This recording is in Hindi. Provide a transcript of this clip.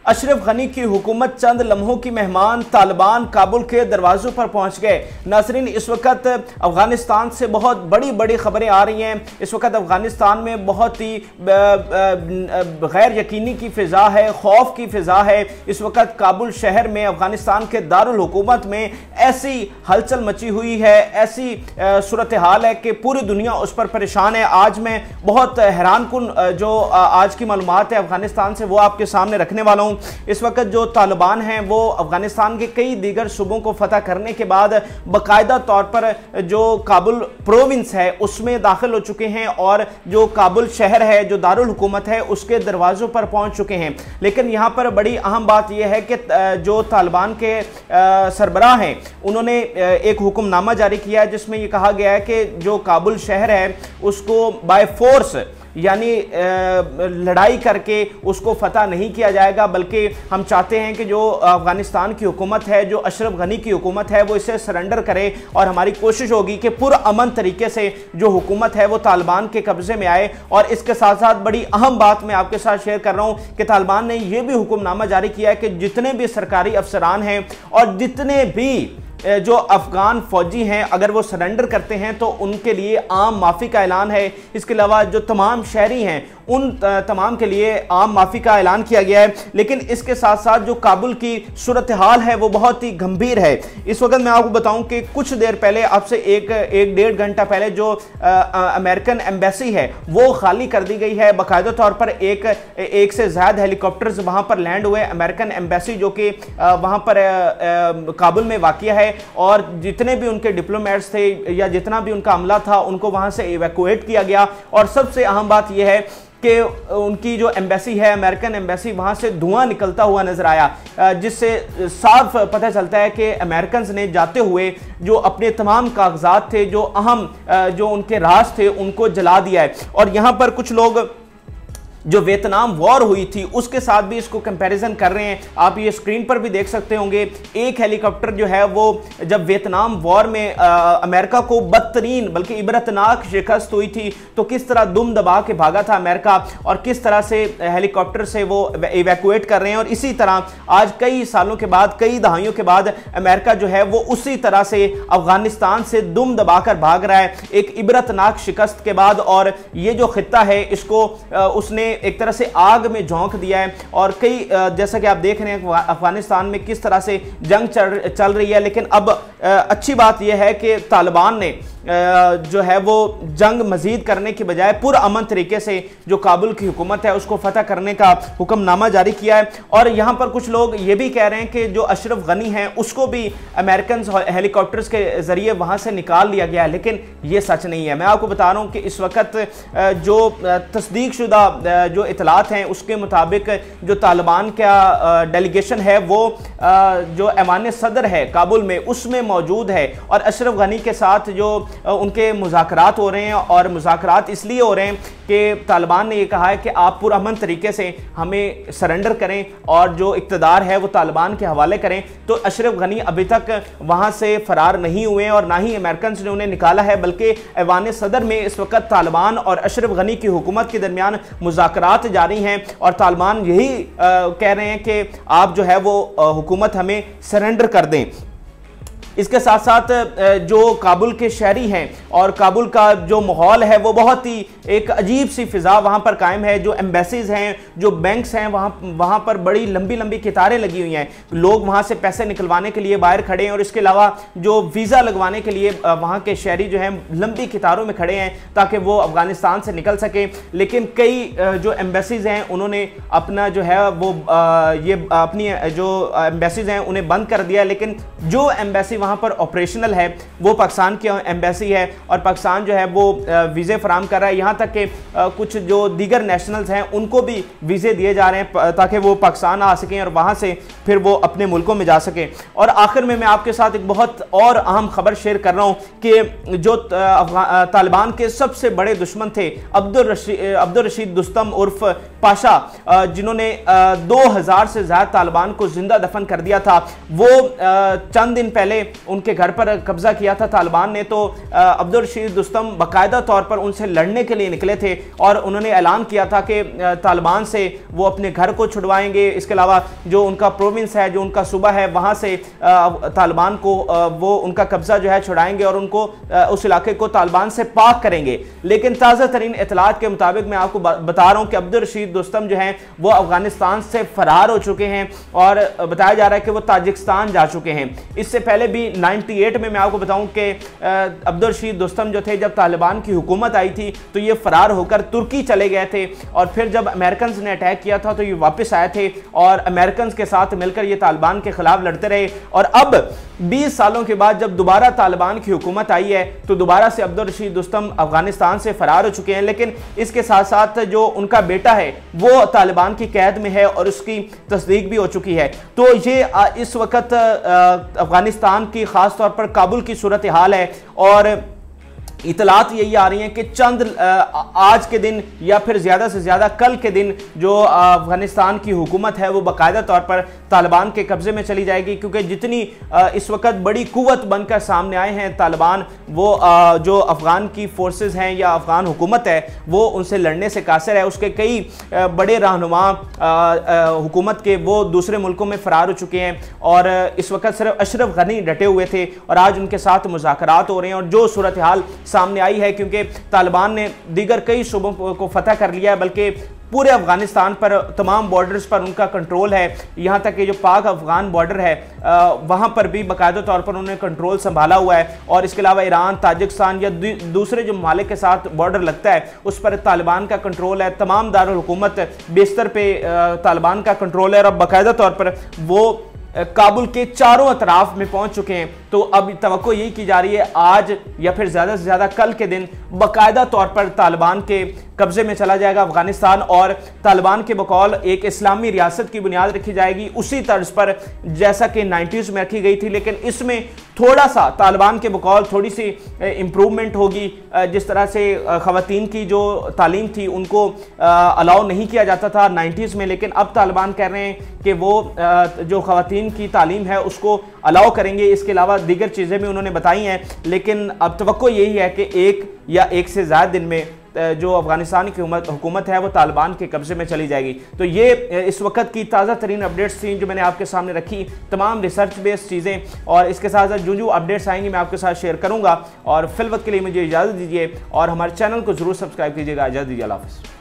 अशरफ गनी की हुकूमत चंद लम्हों की मेहमान, तालिबान काबुल के दरवाजों पर पहुंच गए। नाजरीन, इस वक्त अफगानिस्तान से बहुत बड़ी बड़ी खबरें आ रही हैं। इस वक्त अफगानिस्तान में बहुत ही गैर यकीनी की फ़िज़ा है, खौफ की फ़िज़ा है। इस वक्त काबुल शहर में, अफगानिस्तान के दारुल हुकूमत में ऐसी हलचल मची हुई है, ऐसी सूरत हाल है कि पूरी दुनिया उस पर परेशान है। आज मैं बहुत हैरान कुन जो आज की मालूमात है अफगानिस्तान से, वो आपके सामने रखने वाला हूँ। इस वक्त जो तालिबान हैं वो अफगानिस्तान के कई दीगर सूबों को फतह करने के बाद बाकायदा तौर पर जो काबुल प्रोविंस है उसमें दाखिल हो चुके हैं और जो काबुल शहर है, जो दारुल हुकूमत है, उसके दरवाजों पर पहुंच चुके हैं। लेकिन यहां पर बड़ी अहम बात यह है कि जो तालिबान के सरबराह हैं उन्होंने एक हुक्मनामा जारी किया है जिसमें यह कहा गया है कि जो काबुल शहर है उसको बाय फोर्स यानी लड़ाई करके उसको फतह नहीं किया जाएगा, बल्कि हम चाहते हैं कि जो अफगानिस्तान की हुकूमत है, जो अशरफ गनी की हुकूमत है, वो इसे सरेंडर करे और हमारी कोशिश होगी कि पुरअमन तरीके से जो हुकूमत है वो तालिबान के कब्जे में आए। और इसके साथ साथ बड़ी अहम बात मैं आपके साथ शेयर कर रहा हूँ कि तालिबान ने यह भी हुक्मनामा जारी किया है कि जितने भी सरकारी अफसरान हैं और जितने भी जो अफगान फौजी हैं अगर वो सरेंडर करते हैं तो उनके लिए आम माफ़ी का ऐलान है। इसके अलावा जो तमाम शहरी हैं उन तमाम के लिए आम माफ़ी का ऐलान किया गया है। लेकिन इसके साथ साथ जो काबुल की सूरत हाल है वो बहुत ही गंभीर है। इस वक्त मैं आपको बताऊं कि कुछ देर पहले, आपसे एक डेढ़ घंटा पहले जो अमेरिकन एम्बेसी है वो खाली कर दी गई है। बाकायदा तौर पर एक से ज़्यादा हेलीकॉप्टर्स वहाँ पर लैंड हुए। अमेरिकन एम्बेसी जो कि वहाँ पर काबुल में वाक़िया है और जितने भी उनके डिप्लोमेट्स थे या जितना भी उनका अमला था उनको वहाँ से इवैक्यूएट किया गया। और सबसे अहम बात यह है कि उनकी जो एम्बेसी है, अमेरिकन एम्बेसी, वहाँ से धुआं निकलता हुआ नजर आया, जिससे साफ पता चलता है कि अमेरिकन ने जाते हुए जो अपने तमाम कागजात थे, जो अहम जो उनके राज थे, उनको जला दिया है। और यहाँ पर कुछ लोग जो वियतनाम वॉर हुई थी उसके साथ भी इसको कंपैरिजन कर रहे हैं। आप ये स्क्रीन पर भी देख सकते होंगे, एक हेलीकॉप्टर जो है वो जब वियतनाम वॉर में अमेरिका को बदतरीन बल्कि इबरतनाक शिकस्त हुई थी तो किस तरह दुम दबा के भागा था अमेरिका और किस तरह से हेलीकॉप्टर से वो इवैक्यूएट कर रहे हैं। और इसी तरह आज कई सालों के बाद, कई दहाइयों के बाद अमेरिका जो है वो उसी तरह से अफगानिस्तान से दुम दबाकर भाग रहा है एक इबरतनाक शिकस्त के बाद। और ये जो खित्ता है इसको उसने एक तरह से आग में झोंक दिया है। और कई जैसा कि आप देख रहे हैं अफगानिस्तान में किस तरह से जंग चल रही है। लेकिन अब अच्छी बात यह है कि तालिबान ने जो है वो जंग मजीद करने की बजाय पुरअमन तरीके से जो काबुल की हुकूमत है उसको फतह करने का हुक्मनामा जारी किया है। और यहाँ पर कुछ लोग ये भी कह रहे हैं कि जो अशरफ गनी हैं उसको भी अमेरिकन हेलीकॉप्टर्स के ज़रिए वहाँ से निकाल लिया गया है, लेकिन ये सच नहीं है। मैं आपको बता रहा हूँ कि इस वक्त जो तस्दीक शुदा जो इतलात हैं उसके मुताबिक जो तालिबान का डेलीगेशन है वो जो ऐवान सदर है काबुल में उसमें मौजूद है और अशरफ गनी के साथ जो उनके मुज़ाकरात हो रहे हैं। और मुज़ाकरात इसलिए हो रहे हैं कि तालिबान ने यह कहा है कि आप पुरअमन तरीके से हमें सरेंडर करें और जो इक़्तिदार है वो तालिबान के हवाले करें। तो अशरफ गनी अभी तक वहाँ से फ़रार नहीं हुए और ना ही अमेरिकन ने उन्हें निकाला है, बल्कि ऐवान सदर में इस वक्त तालिबान और अशरफ गनी की हुकूमत के दरमियान मुज़ाकरात जारी हैं। और तालिबान यही कह रहे हैं कि आप जो है वो हुकूमत हमें सरेंडर कर दें। इसके साथ साथ जो काबुल के शहरी हैं और काबुल का जो माहौल है वो बहुत ही एक अजीब सी फ़िज़ा वहाँ पर कायम है। जो एम्बेसीज़ हैं, जो बैंक्स हैं, वहाँ पर बड़ी लंबी लंबी कतारें लगी हुई हैं। लोग वहाँ से पैसे निकलवाने के लिए बाहर खड़े हैं और इसके अलावा जो वीज़ा लगवाने के लिए वहाँ के शहरी जो हैं लंबी कतारों में खड़े हैं ताकि वो अफ़गानिस्तान से निकल सकें। लेकिन कई जो एम्बेसीज़ हैं उन्होंने अपना जो है वो ये अपनी जो एम्बेसीज़ हैं उन्हें बंद कर दिया। लेकिन जो एम्बेसी वहाँ पर ऑपरेशनल है वो पाकिस्तान की एम्बेसी है और पाकिस्तान जो है वो वीज़े फराम कर रहा है। यहाँ तक कि कुछ जो दीगर नेशनल्स हैं उनको भी वीज़े दिए जा रहे हैं ताकि वो पाकिस्तान आ सकें और वहाँ से फिर वो अपने मुल्कों में जा सकें। और आखिर में मैं आपके साथ एक बहुत और अहम खबर शेयर कर रहा हूँ कि जो तालिबान के सबसे बड़े दुश्मन थे अब्दुल रशीद दोस्तम उर्फ पाशा जिन्होंने 2000 से ज्यादा तालिबान को जिंदा दफन कर दिया था, वो चंद दिन पहले उनके घर पर कब्जा किया था तालिबान ने। तो अब्दुल रशीद दोस्तम बाकायदा तौर पर उनसे लड़ने के लिए निकले थे और उन्होंने ऐलान किया था कि तालिबान से वो अपने घर को छुड़वाएंगे। इसके अलावा जो उनका प्रोविंस है, जो उनका सूबा है, वहां से तालिबान को वो उनका कब्जा जो है छुड़ाएंगे और उनको उस इलाके को तालिबान से पाक करेंगे। लेकिन ताज़ा तरीन इतलात के मुताबिक मैं आपको बता रहा हूं कि अब्दुल रशीद दोस्तम जो हैं वो अफगानिस्तान से फरार हो चुके हैं और बताया जा रहा है कि वो ताजिकिस्तान जा चुके हैं। इससे पहले भी 98 में मैं आपको बताऊं कि अब्दुल रशीद दोस्तम जो थे, जब तालिबान की हुकूमत आई थी तो ये फरार होकर तुर्की चले गए थे और फिर जब अमेरिकन ने अटैक किया था तो ये वापस आए थे और अमेरिकन के साथ मिलकर ये तालिबान के खिलाफ लड़ते रहे। और अब 20 सालों के बाद जब दोबारा तालिबान की हुकूमत आई है तो दोबारा से अब्दुल रशीद दोस्तम अफगानिस्तान से फरार हो चुके हैं। लेकिन इसके साथ साथ जो उनका बेटा है वो तालिबान की कैद में है और उसकी तस्दीक भी हो चुकी है। तो ये इस वक्त अफगानिस्तान की खास तौर पर काबुल की सूरत हाल है और इतलात यही आ रही हैं कि चंद आज के दिन या फिर ज़्यादा से ज़्यादा कल के दिन जो अफगानिस्तान की हुकूमत है वो बाकायदा तौर पर तालिबान के कब्ज़े में चली जाएगी, क्योंकि जितनी इस वक्त बड़ी कुव्वत बनकर सामने आए हैं तालिबान, वो जो अफ़गान की फोर्सेस हैं या अफ़गान हुकूमत है वो उनसे लड़ने से कासिर है। उसके कई बड़े रहनुमा हुकूमत के वो दूसरे मुल्कों में फ़रार हो चुके हैं और इस वक्त सिर्फ अशरफ गनी डटे हुए थे और आज उनके साथ मुज़ाकरात हो रहे हैं। और जो सूरत हाल सामने आई है, क्योंकि तालिबान ने दीगर कई सूबों को फतह कर लिया है, बल्कि पूरे अफगानिस्तान पर तमाम बॉर्डर्स पर उनका कंट्रोल है। यहाँ तक कि जो पाक अफगान बॉर्डर है वहाँ पर भी बाकायदा तौर पर उन्होंने कंट्रोल संभाला हुआ है। और इसके अलावा ईरान, ताजिकिस्तान या दूसरे जो ममालिक के साथ बॉर्डर लगता है उस पर तालिबान का कंट्रोल है। तमाम दारुल हुकूमत बिस्तर पे तालिबान का कंट्रोल है और अब बाकायदा तौर पर वो काबुल के चारों अतराफ में पहुंच चुके हैं। तो अब तवक्को यही की जा रही है आज या फिर ज़्यादा से ज़्यादा कल के दिन बाकायदा तौर पर तालिबान के कब्जे में चला जाएगा अफगानिस्तान और तालिबान के बकौल एक इस्लामी रियासत की बुनियाद रखी जाएगी उसी तर्ज पर जैसा कि 90s में रखी गई थी। लेकिन इसमें थोड़ा सा तालिबान के बकौल थोड़ी सी इम्प्रूवमेंट होगी। जिस तरह से ख़वातीन की जो तालीम थी उनको अलाउ नहीं किया जाता था 90s में, लेकिन अब तालिबान कह रहे हैं कि वो जो ख़वातीन की तालीम है उसको अलाउ करेंगे। इसके अलावा दीगर चीज़ें भी उन्होंने बताई हैं। लेकिन अब तवक्को यही है कि एक या एक से ज़्यादा दिन में जो अफगानिस्तान की हुकूमत है वो तालिबान के कब्जे में चली जाएगी। तो ये इस वक्त की ताज़ा तरीन अपडेट्स थी जो मैंने आपके सामने रखी, तमाम रिसर्च बेस्ड चीज़ें, और इसके साथ साथ जो अपडेट्स आएंगी मैं आपके साथ शेयर करूँगा। और फिल वक्त के लिए मुझे इजाज़त दीजिए और हमारे चैनल को ज़रूर सब्सक्राइब कीजिएगा। इजाज़त दीजिए, अल्लाह हाफ़िज़।